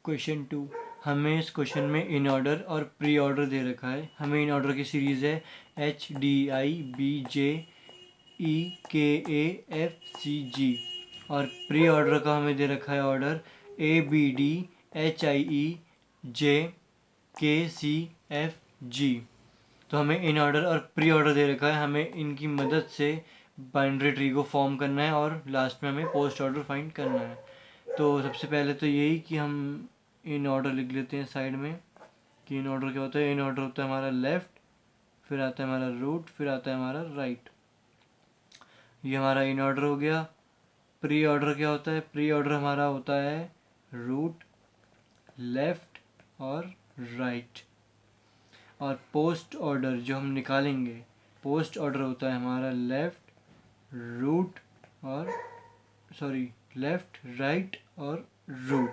Question 2। हमें इस question में इन ऑर्डर और प्री ऑर्डर दे रखा है। हमें इन ऑर्डर की सीरीज़ है HDIBJEKAFCG और प्री ऑर्डर का हमें दे रखा है ऑर्डर ABDHIEJKCFG। तो हमें इन ऑर्डर और प्री ऑर्डर दे रखा है। हमें इनकी मदद से बाइनरी ट्री को फॉर्म करना है और लास्ट में हमें पोस्ट ऑर्डर फाइंड करना है। तो सबसे पहले तो यही कि हम इन ऑर्डर लिख लेते हैं साइड में कि इन ऑर्डर क्या होता है। इन ऑर्डर होता है हमारा लेफ़्ट, फिर आता है हमारा रूट, फिर आता है हमारा राइट। ये हमारा इन ऑर्डर हो गया। प्री ऑर्डर क्या होता है? प्री ऑर्डर हमारा होता है रूट, लेफ़्ट और राइट। और पोस्ट ऑर्डर जो हम निकालेंगे, पोस्ट ऑर्डर होता है हमारा लेफ़्ट, रूट और लेफ़्ट, राइट और रूट।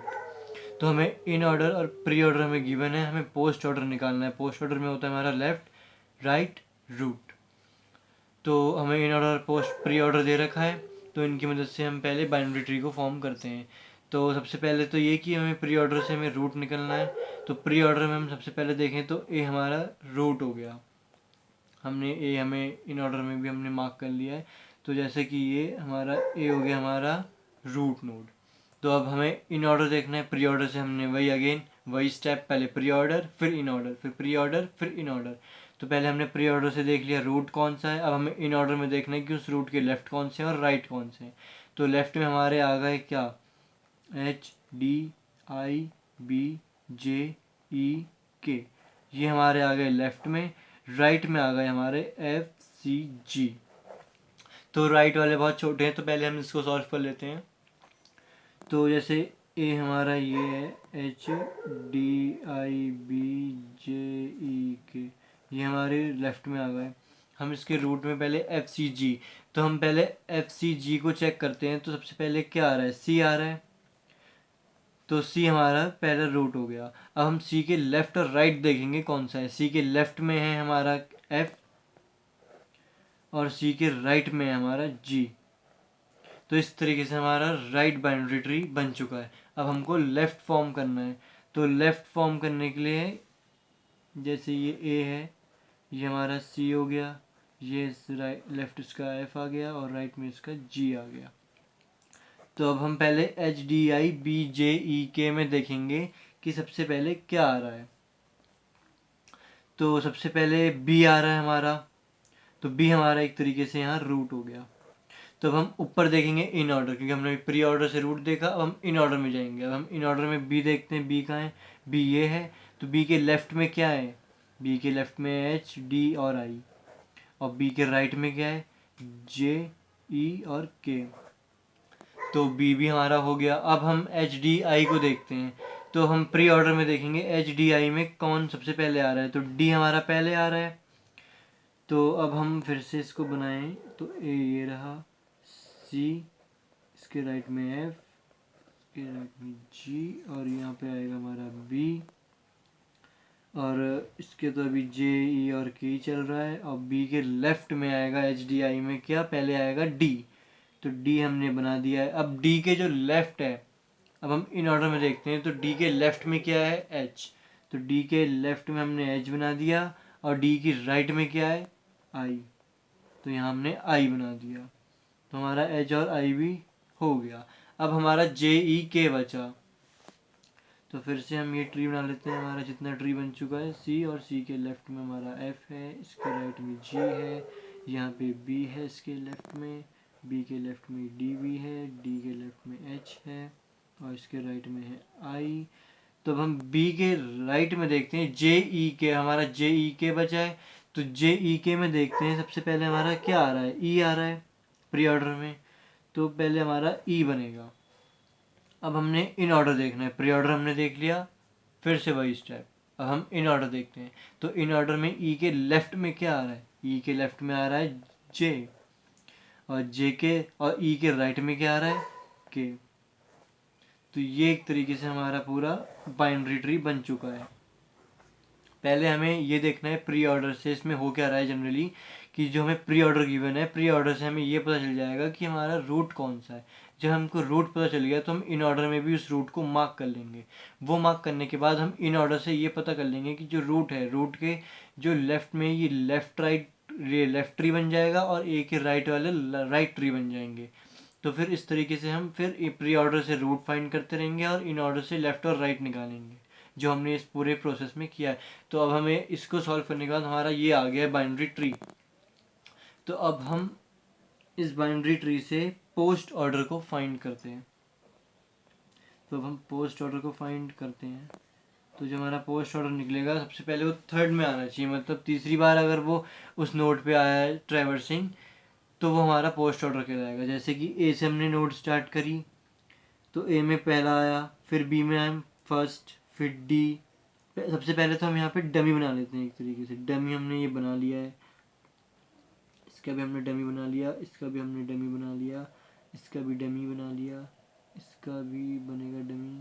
तो हमें इन ऑर्डर और प्री ऑर्डर हमें गिवन है, हमें पोस्ट ऑर्डर निकालना है। पोस्ट ऑर्डर में होता है हमारा लेफ़्ट, राइट, रूट। तो हमें इन ऑर्डर पोस्ट प्री ऑर्डर दे रखा है, तो इनकी मदद से हम पहले बाइनरी ट्री को फॉर्म करते हैं। तो सबसे पहले तो ये कि हमें प्री ऑर्डर से हमें रूट निकलना है। तो प्री ऑर्डर में हम सबसे पहले देखें तो ए हमारा रूट हो गया। हमने ए हमें इन ऑर्डर में भी हमने मार्क कर लिया है। तो जैसे कि ये हमारा ए हो गया हमारा रूट नोड। तो अब हमें इन ऑर्डर देखना है। प्री ऑर्डर से हमने वही स्टेप, पहले प्री ऑर्डर, फिर इन ऑर्डर, फिर प्री ऑर्डर, फिर इन ऑर्डर। तो पहले हमने प्री ऑर्डर से देख लिया रूट कौन सा है। अब हमें इन ऑर्डर में देखना है कि उस रूट के लेफ़्ट कौन से हैं और राइट कौन से हैं। तो लेफ़्ट में हमारे आ गए क्या? HDIBJEK, ये हमारे आ गए लेफ़्ट में। राइट में आ गए हमारे FCG। तो राइट वाले बहुत छोटे हैं, तो पहले हम इसको सॉल्व कर लेते हैं। तो जैसे ए हमारा ये है HDIBJEK, ये हमारे लेफ़्ट में आ गए। हम इसके रूट में पहले FCG, तो हम पहले FCG को चेक करते हैं। तो सबसे पहले क्या आ रहा है? C आ रहा है। तो C हमारा पहला रूट हो गया। अब हम C के लेफ़्ट और राइट देखेंगे कौन सा है। C के लेफ़्ट में है हमारा F और C के राइट में है हमारा G। तो इस तरीके से हमारा राइट बाइनरी ट्री बन चुका है। अब हमको लेफ़्ट फॉर्म करना है। तो लेफ़्ट फॉर्म करने के लिए जैसे ये A है, ये हमारा C हो गया, ये राइट लेफ़्ट इसका F आ गया और राइट में इसका G आ गया। तो अब हम पहले HDIBJEK में देखेंगे कि सबसे पहले क्या आ रहा है। तो सबसे पहले B आ रहा है हमारा, तो B हमारा एक तरीके से यहाँ रूट हो गया। तो अब हम ऊपर देखेंगे इन ऑर्डर, क्योंकि हमने प्री ऑर्डर से रूट देखा। अब हम इन ऑर्डर में जाएंगे। अब हम इन ऑर्डर में बी देखते हैं। बी कहाँ है? बी ये है। तो बी के लेफ़्ट में क्या है? बी के लेफ़्ट में HD और I। और बी के राइट में क्या है? JE और K। तो बी भी हमारा हो गया। अब हम HDI को देखते हैं। तो हम प्री ऑर्डर में देखेंगे HDI में कौन सबसे पहले आ रहा है। तो D हमारा पहले आ रहा है। तो अब हम फिर से इसको बनाएं। तो A ये रहा, C, इसके राइट में F, इसके राइट में G और यहाँ पे आएगा हमारा B। और इसके तो अभी J, E और K चल रहा है। और B के लेफ़्ट में आएगा HDI में क्या? पहले आएगा D। तो D हमने बना दिया है। अब D के जो लेफ़्ट है, अब हम इन ऑर्डर में देखते हैं। तो D के लेफ़्ट में क्या है? H। तो D के लेफ़्ट में हमने H बना दिया और D की राइट में क्या है? I। तो यहाँ हमने I बना दिया। तो हमारा H और I भी हो गया। अब हमारा JEK बचा। तो फिर से हम ये ट्री बना लेते हैं। हमारा जितना ट्री बन चुका है, C और C के लेफ़्ट में हमारा F है, इसके राइट में G है, यहाँ पे B है इसके लेफ़्ट में, B के लेफ़्ट में D भी है, D के लेफ़्ट में H है और इसके राइट में है I। तो अब हम B के राइट में देखते हैं JEK, हमारा JEK बचा है। तो JEK में देखते हैं सबसे पहले हमारा क्या आ रहा है? E आ रहा है प्री ऑर्डर में। तो पहले हमारा E बनेगा। अब हमने इन ऑर्डर देखना है। प्री ऑर्डर हमने देख लिया, फिर से वही स्टेप। अब हम इन ऑर्डर देखते हैं। तो इन ऑर्डर में ई के लेफ़्ट में क्या आ रहा है? ई के लेफ़्ट में आ रहा है जे, और जे के और ई के राइट में क्या आ रहा है? के। तो ये एक तरीके से हमारा पूरा बाइनरी ट्री बन चुका है। पहले हमें ये देखना है प्री ऑर्डर से इसमें हो क्या रहा है जनरली, कि जो हमें प्री ऑर्डर गिवन है, प्री ऑर्डर से हमें ये पता चल जाएगा कि हमारा रूट कौन सा है। जब हमको रूट पता चल गया तो हम इन ऑर्डर में भी उस रूट को मार्क कर लेंगे। वो मार्क करने के बाद हम इन ऑर्डर से ये पता कर लेंगे कि जो रूट है, रूट के जो लेफ्ट में ये लेफ्ट ट्री बन जाएगा और ए के राइट वाले राइट ट्री बन जाएंगे। तो फिर इस तरीके से हम फिर प्री ऑर्डर से रूट फाइंड करते रहेंगे और इन ऑर्डर से लेफ्ट और राइट निकालेंगे, जो हमने इस पूरे प्रोसेस में किया है। तो अब हमें इसको सॉल्व करने के बाद हमारा ये आ गया बाइनरी ट्री। तो अब हम इस बाइनरी ट्री से पोस्ट ऑर्डर को फाइंड करते हैं। तो अब हम पोस्ट ऑर्डर को फाइंड करते हैं। तो जो हमारा पोस्ट ऑर्डर निकलेगा, सबसे पहले वो थर्ड में आना चाहिए, मतलब तीसरी बार अगर वो उस नोड पे आया है ट्रैवर्सिंग, तो वो हमारा पोस्ट ऑर्डर कहलाएगा। जैसे कि ए से हमने नोड स्टार्ट करी, तो ए में पहला आया, फिर बी में आया फर्स्ट, फिर डी। सबसे पहले तो हम यहाँ पे डमी बना लेते हैं। एक तरीके से डमी हमने ये बना लिया है, इसका भी हमने डमी बना लिया, इसका भी हमने डमी बना लिया, इसका भी डमी बना लिया, इसका भी बनेगा डमी,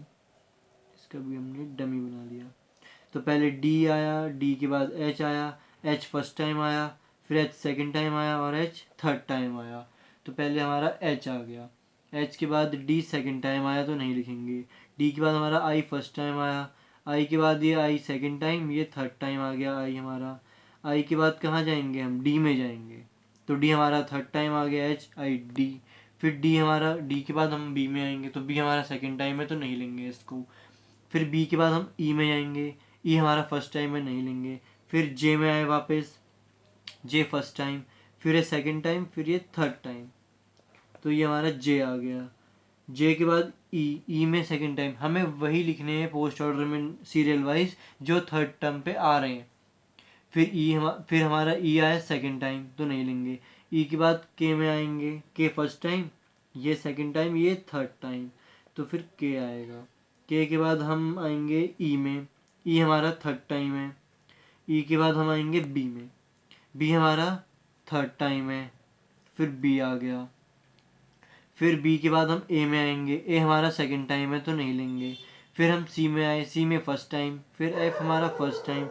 इसका भी हमने डमी बना लिया। तो पहले डी आया, डी के बाद एच आया, एच फर्स्ट टाइम आया, फिर एच सेकंड टाइम आया और एच थर्ड टाइम आया। तो पहले हमारा एच आ गया, एच के बाद डी सेकंड टाइम आया तो नहीं लिखेंगे, डी के बाद हमारा आई फर्स्ट टाइम आया, आई के बाद ये आई सेकंड टाइम, ये थर्ड टाइम आ गया आई हमारा। आई के बाद कहाँ जाएंगे हम, डी में जाएंगे, तो डी हमारा थर्ड टाइम आ गया, एच आई डी। फिर डी हमारा, डी के बाद हम बी में आएंगे, तो बी हमारा सेकंड टाइम है तो नहीं लेंगे इसको। फिर बी के बाद हम ई में जाएंगे, ई हमारा फर्स्ट टाइम है नहीं लेंगे। फिर जे में आए वापस, जे फर्स्ट टाइम, फिर ये सेकंड टाइम, फिर ये थर्ड टाइम, तो ये हमारा जे आ गया। जे के बाद ई में सेकंड टाइम, हमें वही लिखने हैं पोस्ट ऑर्डर में सीरियल वाइज जो थर्ड टर्म पे आ रहे हैं। फिर फिर हमारा ई आया सेकंड टाइम तो नहीं लेंगे। ई के बाद के में आएंगे, के फर्स्ट टाइम, ये सेकंड टाइम, ये थर्ड टाइम, तो फिर के आएगा। के के बाद हम आएंगे ई में, ई हमारा थर्ड टाइम है। ई के बाद हम आएंगे बी में, बी हमारा थर्ड टाइम है, फिर बी आ गया। फिर बी के बाद हम ए में आएंगे, ए हमारा सेकंड टाइम है तो नहीं लेंगे। फिर हम सी में आए, सी में फर्स्ट टाइम, फिर एफ हमारा फर्स्ट टाइम,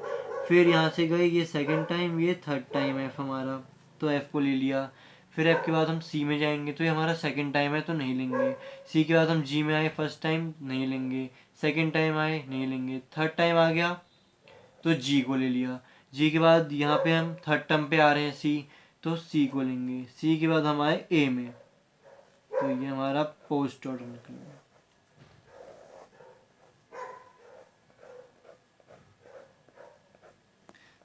फिर यहाँ से गए ये सेकंड टाइम, ये थर्ड टाइम एफ हमारा, तो एफ को ले लिया। फिर एफ के बाद हम सी में जाएंगे, तो ये हमारा सेकंड टाइम है तो नहीं लेंगे। सी के बाद हम जी में आए, फर्स्ट टाइम नहीं लेंगे, सेकंड टाइम आए नहीं लेंगे, थर्ड टाइम आ गया तो जी को ले लिया। जी के बाद यहाँ पे हम थर्ड टर्म पे आ रहे हैं सी, तो सी को लेंगे। सी के बाद हम आए ए में, तो ये हमारा पोस्ट ऑर्डर निकल गया।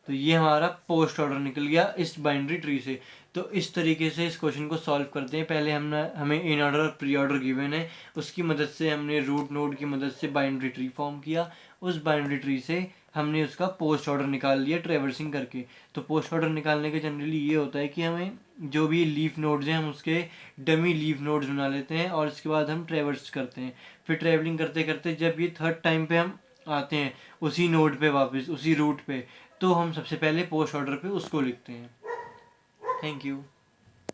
तो ये हमारा पोस्ट ऑर्डर निकल गया इस बाइनरी ट्री से। तो इस तरीके से इस क्वेश्चन को सॉल्व करते हैं। पहले हमें इन ऑर्डर और प्री ऑर्डर गिवन है, उसकी मदद से हमने रूट नोड की मदद से बाइनरी ट्री फॉर्म किया। उस बाइनरी ट्री से हमने उसका पोस्ट ऑर्डर निकाल लिया ट्रेवर्सिंग करके। तो पोस्ट ऑर्डर निकालने का जनरली ये होता है कि हमें जो भी लीफ नोड्स हैं हम उसके डमी लीफ नोड्स बना लेते हैं और इसके बाद हम ट्रेवर्स करते हैं। फिर ट्रेवलिंग करते करते जब ये थर्ड टाइम पे हम आते हैं उसी नोड पे वापस, उसी रूट पे, तो हम सबसे पहले पोस्ट ऑर्डर पे उसको लिखते हैं। Thank you.